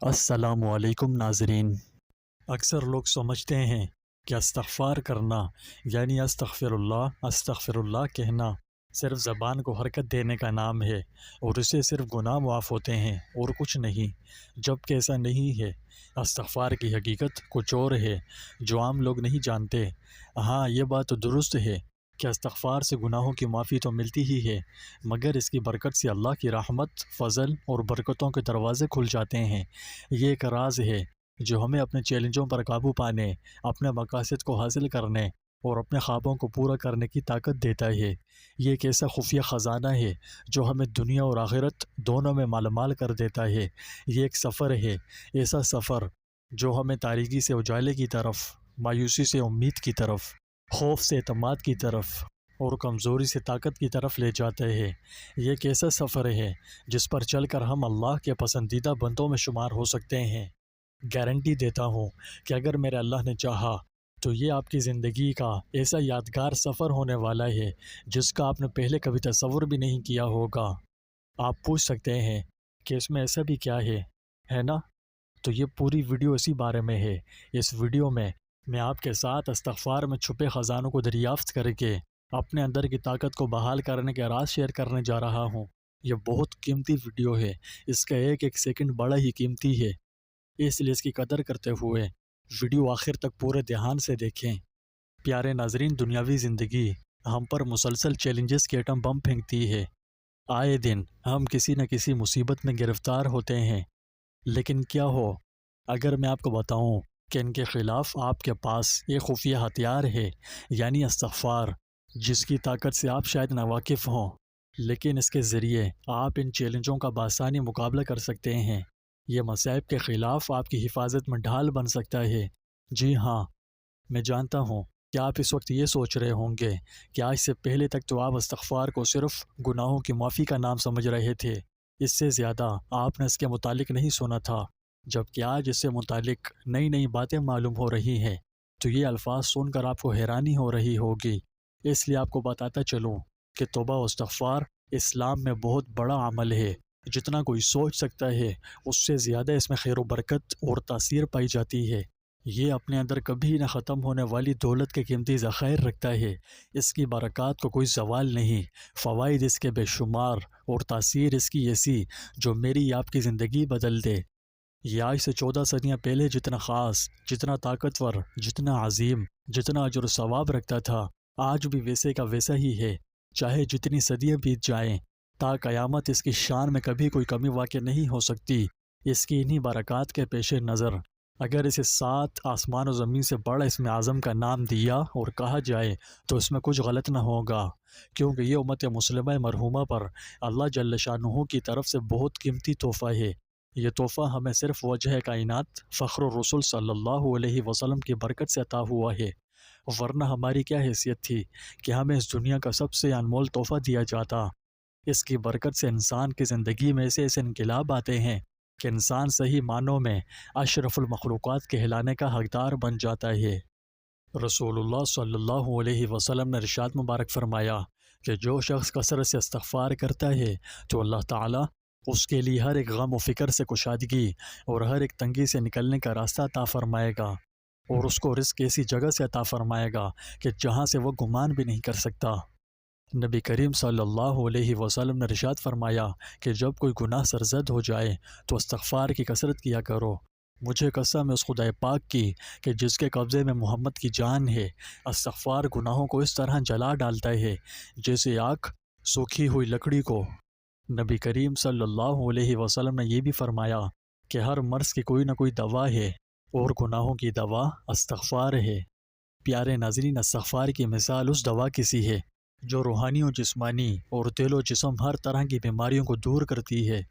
السلام علیکم ناظرین۔ اکثر لوگ سمجھتے ہیں کہ استغفار کرنا یعنی استغفر اللہ کہنا صرف زبان کو حرکت دینے کا نام ہے اور اسے صرف گناہ معاف ہوتے ہیں اور کچھ نہیں، جبکہ ایسا نہیں ہے۔ استغفار کی حقیقت کچھ اور ہے جو عام لوگ نہیں جانتے۔ ہاں، یہ بات تو درست ہے کہ استغفار سے گناہوں کی معافی تو ملتی ہی ہے، مگر اس کی برکت سے اللہ کی رحمت، فضل اور برکتوں کے دروازے کھل جاتے ہیں۔ یہ ایک راز ہے جو ہمیں اپنے چیلنجوں پر قابو پانے، اپنے مقاصد کو حاصل کرنے اور اپنے خوابوں کو پورا کرنے کی طاقت دیتا ہے۔ یہ ایک ایسا خفیہ خزانہ ہے جو ہمیں دنیا اور آخرت دونوں میں مالا مال کر دیتا ہے۔ یہ ایک سفر ہے، ایسا سفر جو ہمیں تاریکی سے اجالے کی طرف، مایوسی سے امید کی طرف، خوف سے اعتماد کی طرف اور کمزوری سے طاقت کی طرف لے جاتا ہے۔ یہ ایک ایسا سفر ہے جس پر چل کر ہم اللہ کے پسندیدہ بندوں میں شمار ہو سکتے ہیں۔ گارنٹی دیتا ہوں کہ اگر میرے اللہ نے چاہا تو یہ آپ کی زندگی کا ایسا یادگار سفر ہونے والا ہے جس کا آپ نے پہلے کبھی تصور بھی نہیں کیا ہوگا۔ آپ پوچھ سکتے ہیں کہ اس میں ایسا بھی کیا ہے نا؟ تو یہ پوری ویڈیو اسی بارے میں ہے۔ اس ویڈیو میں آپ کے ساتھ استغفار میں چھپے خزانوں کو دریافت کر کے اپنے اندر کی طاقت کو بحال کرنے کے راز شیئر کرنے جا رہا ہوں۔ یہ بہت قیمتی ویڈیو ہے، اس کا ایک ایک سیکنڈ بڑا ہی قیمتی ہے، اس لیے اس کی قدر کرتے ہوئے ویڈیو آخر تک پورے دھیان سے دیکھیں۔ پیارے ناظرین، دنیاوی زندگی ہم پر مسلسل چیلنجز کے ایٹم بم پھینکتی ہے۔ آئے دن ہم کسی نہ کسی مصیبت میں گرفتار ہوتے ہیں، لیکن کیا ہو اگر میں آپ کو بتاؤں کہ ان کے خلاف آپ کے پاس ایک خفیہ ہتھیار ہے، یعنی استغفار، جس کی طاقت سے آپ شاید ناواقف ہوں، لیکن اس کے ذریعے آپ ان چیلنجوں کا بآسانی مقابلہ کر سکتے ہیں۔ یہ مصائب کے خلاف آپ کی حفاظت میں ڈھال بن سکتا ہے۔ جی ہاں، میں جانتا ہوں کہ آپ اس وقت یہ سوچ رہے ہوں گے کہ آج سے پہلے تک تو آپ استغفار کو صرف گناہوں کی معافی کا نام سمجھ رہے تھے، اس سے زیادہ آپ نے اس کے متعلق نہیں سنا تھا، جبکہ آج اس سے متعلق نئی نئی باتیں معلوم ہو رہی ہیں، تو یہ الفاظ سن کر آپ کو حیرانی ہو رہی ہوگی۔ اس لیے آپ کو بتاتا چلوں کہ توبہ و استغفار اسلام میں بہت بڑا عمل ہے۔ جتنا کوئی سوچ سکتا ہے اس سے زیادہ اس میں خیر و برکت اور تاثیر پائی جاتی ہے۔ یہ اپنے اندر کبھی نہ ختم ہونے والی دولت کے قیمتی ذخائر رکھتا ہے۔ اس کی برکات کو کوئی زوال نہیں، فوائد اس کے بے شمار اور تاثیر اس کی ایسی جو میری آپ کی زندگی بدل دے۔ یہ آج سے 14 صدیاں پہلے جتنا خاص، جتنا طاقتور، جتنا عظیم، جتنا اجر و ثواب رکھتا تھا، آج بھی ویسے کا ویسا ہی ہے۔ چاہے جتنی صدیاں بیت جائیں، تا قیامت اس کی شان میں کبھی کوئی کمی واقع نہیں ہو سکتی۔ اس کی انہی برکات کے پیش نظر اگر اسے 7 آسمان و زمین سے بڑا اسم اعظم کا نام دیا اور کہا جائے تو اس میں کچھ غلط نہ ہوگا، کیونکہ یہ امت مسلمہ مرحومہ پر اللہ جل شانہ کی طرف سے بہت قیمتی تحفہ ہے۔ یہ تحفہ ہمیں صرف وجہ کائنات فخر الرسول صلی اللہ علیہ وسلم کی برکت سے عطا ہوا ہے، ورنہ ہماری کیا حیثیت تھی کہ ہمیں اس دنیا کا سب سے انمول تحفہ دیا جاتا۔ اس کی برکت سے انسان کی زندگی میں ایسے انقلاب آتے ہیں کہ انسان صحیح معنوں میں اشرف المخلوقات کہلانے کا حقدار بن جاتا ہے۔ رسول اللہ صلی اللہ علیہ وسلم نے ارشاد مبارک فرمایا کہ جو شخص کثرت سے استغفار کرتا ہے تو اللہ تعالیٰ اس کے لیے ہر ایک غم و فکر سے کشادگی اور ہر ایک تنگی سے نکلنے کا راستہ عطا فرمائے گا، اور اس کو رزق ایسی جگہ سے عطا فرمائے گا کہ جہاں سے وہ گمان بھی نہیں کر سکتا۔ نبی کریم صلی اللہ علیہ وسلم نے ارشاد فرمایا کہ جب کوئی گناہ سرزد ہو جائے تو استغفار کی کثرت کیا کرو۔ مجھے قسم ہے اس خدائے پاک کی کہ جس کے قبضے میں محمد کی جان ہے، استغفار گناہوں کو اس طرح جلا ڈالتا ہے جیسے آگ سوکھی ہوئی لکڑی کو۔ نبی کریم صلی اللہ علیہ وسلم نے یہ بھی فرمایا کہ ہر مرض کی کوئی نہ کوئی دوا ہے، اور گناہوں کی دوا استغفار ہے۔ پیارے ناظرین، استغفار کی مثال اس دوا کی سی ہے جو روحانی و جسمانی اور دل و جسم ہر طرح کی بیماریوں کو دور کرتی ہے۔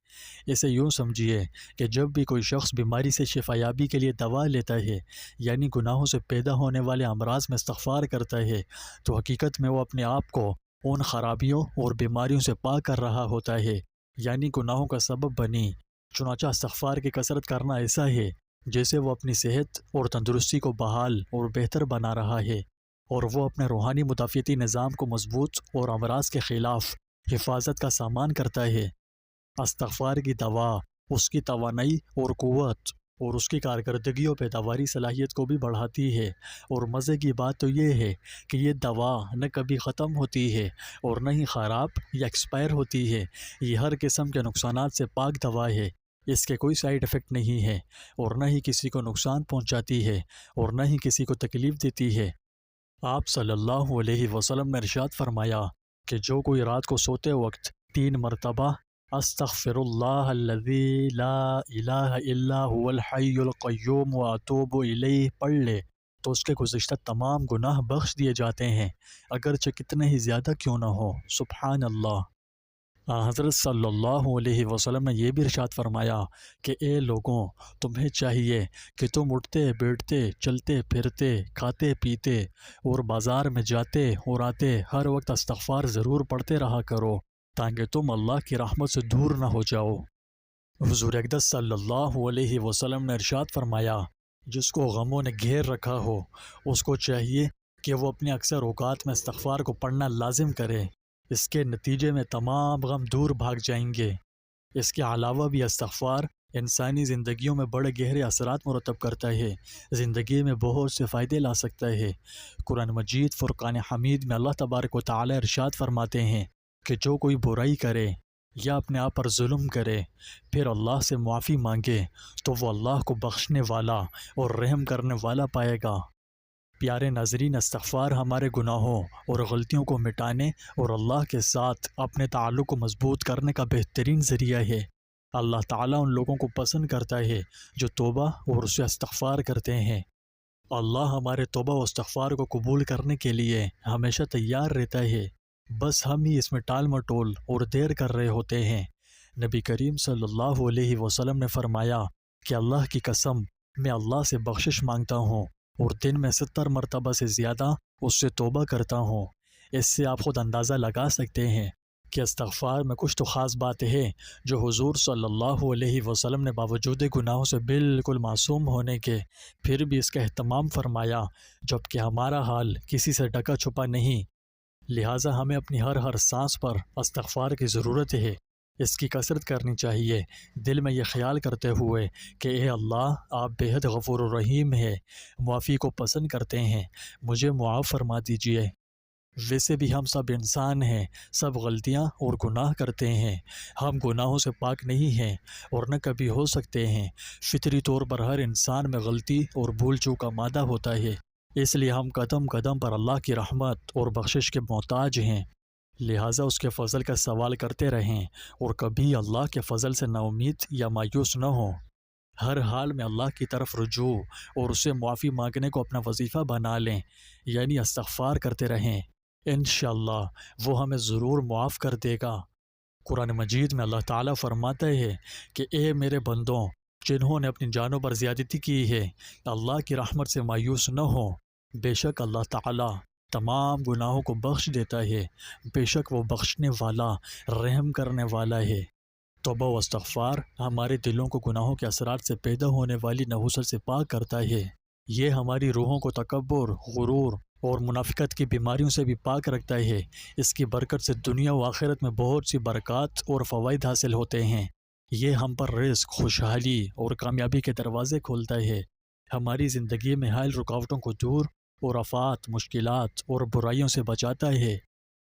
اسے یوں سمجھیے کہ جب بھی کوئی شخص بیماری سے شفا یابی کے لیے دوا لیتا ہے، یعنی گناہوں سے پیدا ہونے والے امراض میں استغفار کرتا ہے، تو حقیقت میں وہ اپنے آپ کو ان خرابیوں اور بیماریوں سے پاک کر رہا ہوتا ہے، یعنی گناہوں کا سبب بنی۔ چنانچہ استغفار کی کثرت کرنا ایسا ہے جیسے وہ اپنی صحت اور تندرستی کو بحال اور بہتر بنا رہا ہے، اور وہ اپنے روحانی مدافعتی نظام کو مضبوط اور امراض کے خلاف حفاظت کا سامان کرتا ہے۔ استغفار کی دوا اس کی توانائی اور قوت اور اس کی کارکردگی و پیداواری صلاحیت کو بھی بڑھاتی ہے۔ اور مزے کی بات تو یہ ہے کہ یہ دوا نہ کبھی ختم ہوتی ہے اور نہ ہی خراب یا ایکسپائر ہوتی ہے۔ یہ ہر قسم کے نقصانات سے پاک دوا ہے۔ اس کے کوئی سائیڈ ایفیکٹ نہیں ہے اور نہ ہی کسی کو نقصان پہنچاتی ہے اور نہ ہی کسی کو تکلیف دیتی ہے۔ آپ صلی اللہ علیہ وسلم نے ارشاد فرمایا کہ جو کوئی رات کو سوتے وقت 3 مرتبہ استغفر اللہ الذی لا الہ الا هو الحی القیوم واتوب الیہ پڑھ لے تو اس کے گزشتہ تمام گناہ بخش دیے جاتے ہیں، اگرچہ کتنے ہی زیادہ کیوں نہ ہو۔ سبحان اللہ۔ حضرت صلی اللہ علیہ وسلم نے یہ بھی ارشاد فرمایا کہ اے لوگوں، تمہیں چاہیے کہ تم اٹھتے بیٹھتے چلتے پھرتے کھاتے پیتے اور بازار میں جاتے اور آتے ہر وقت استغفار ضرور پڑھتے رہا کرو تاکہ تم اللہ کی رحمت سے دور نہ ہو جاؤ۔ حضور اقدس صلی اللہ علیہ وسلم نے ارشاد فرمایا جس کو غموں نے گھیر رکھا ہو اس کو چاہیے کہ وہ اپنے اکثر اوقات میں استغفار کو پڑھنا لازم کرے، اس کے نتیجے میں تمام غم دور بھاگ جائیں گے۔ اس کے علاوہ بھی استغفار انسانی زندگیوں میں بڑے گہرے اثرات مرتب کرتا ہے، زندگی میں بہت سے فائدے لا سکتا ہے۔ قرآن مجید فرقان حمید میں اللہ تبارک و تعالی ارشاد فرماتے ہیں کہ جو کوئی برائی کرے یا اپنے آپ پر ظلم کرے پھر اللہ سے معافی مانگے تو وہ اللہ کو بخشنے والا اور رحم کرنے والا پائے گا۔ پیارے ناظرین، استغفار ہمارے گناہوں اور غلطیوں کو مٹانے اور اللہ کے ساتھ اپنے تعلق کو مضبوط کرنے کا بہترین ذریعہ ہے۔ اللہ تعالیٰ ان لوگوں کو پسند کرتا ہے جو توبہ اور اسے استغفار کرتے ہیں۔ اللہ ہمارے توبہ و استغفار کو قبول کرنے کے لیے ہمیشہ تیار رہتا ہے، بس ہم ہی اس میں ٹال مٹول اور دیر کر رہے ہوتے ہیں۔ نبی کریم صلی اللہ علیہ وسلم نے فرمایا کہ اللہ کی قسم میں اللہ سے بخشش مانگتا ہوں اور دن میں 70 مرتبہ سے زیادہ اس سے توبہ کرتا ہوں۔ اس سے آپ خود اندازہ لگا سکتے ہیں کہ استغفار میں کچھ تو خاص بات ہے جو حضور صلی اللہ علیہ وسلم نے باوجود گناہوں سے بالکل معصوم ہونے کے پھر بھی اس کا اہتمام فرمایا، جبکہ ہمارا حال کسی سے ڈھکا چھپا نہیں۔ لہٰذا ہمیں اپنی ہر سانس پر استغفار کی ضرورت ہے، اس کی کثرت کرنی چاہیے، دل میں یہ خیال کرتے ہوئے کہ اے اللہ، آپ بے حد غفور الرحیم ہے، معافی کو پسند کرتے ہیں، مجھے معاف فرما دیجئے۔ ویسے بھی ہم سب انسان ہیں، سب غلطیاں اور گناہ کرتے ہیں، ہم گناہوں سے پاک نہیں ہیں اور نہ کبھی ہو سکتے ہیں۔ فطری طور پر ہر انسان میں غلطی اور بھول چوک کا مادہ ہوتا ہے، اس لیے ہم قدم قدم پر اللہ کی رحمت اور بخشش کے محتاج ہیں۔ لہٰذا اس کے فضل کا سوال کرتے رہیں اور کبھی اللہ کے فضل سے نا امید یا مایوس نہ ہوں۔ ہر حال میں اللہ کی طرف رجوع اور اسے معافی مانگنے کو اپنا وظیفہ بنا لیں، یعنی استغفار کرتے رہیں، انشاءاللہ وہ ہمیں ضرور معاف کر دے گا۔ قرآن مجید میں اللہ تعالیٰ فرماتا ہے کہ اے میرے بندوں، جنہوں نے اپنی جانوں پر زیادتی کی ہے، اللہ کی رحمت سے مایوس نہ ہوں، بے شک اللہ تعالیٰ تمام گناہوں کو بخش دیتا ہے، بے شک وہ بخشنے والا رحم کرنے والا ہے۔ توبہ و استغفار ہمارے دلوں کو گناہوں کے اثرات سے پیدا ہونے والی نحوست سے پاک کرتا ہے، یہ ہماری روحوں کو تکبر، غرور اور منافقت کی بیماریوں سے بھی پاک رکھتا ہے۔ اس کی برکت سے دنیا و آخرت میں بہت سی برکات اور فوائد حاصل ہوتے ہیں۔ یہ ہم پر رزق، خوشحالی اور کامیابی کے دروازے کھولتا ہے، ہماری زندگی میں حائل رکاوٹوں کو دور اور آفات، مشکلات اور برائیوں سے بچاتا ہے۔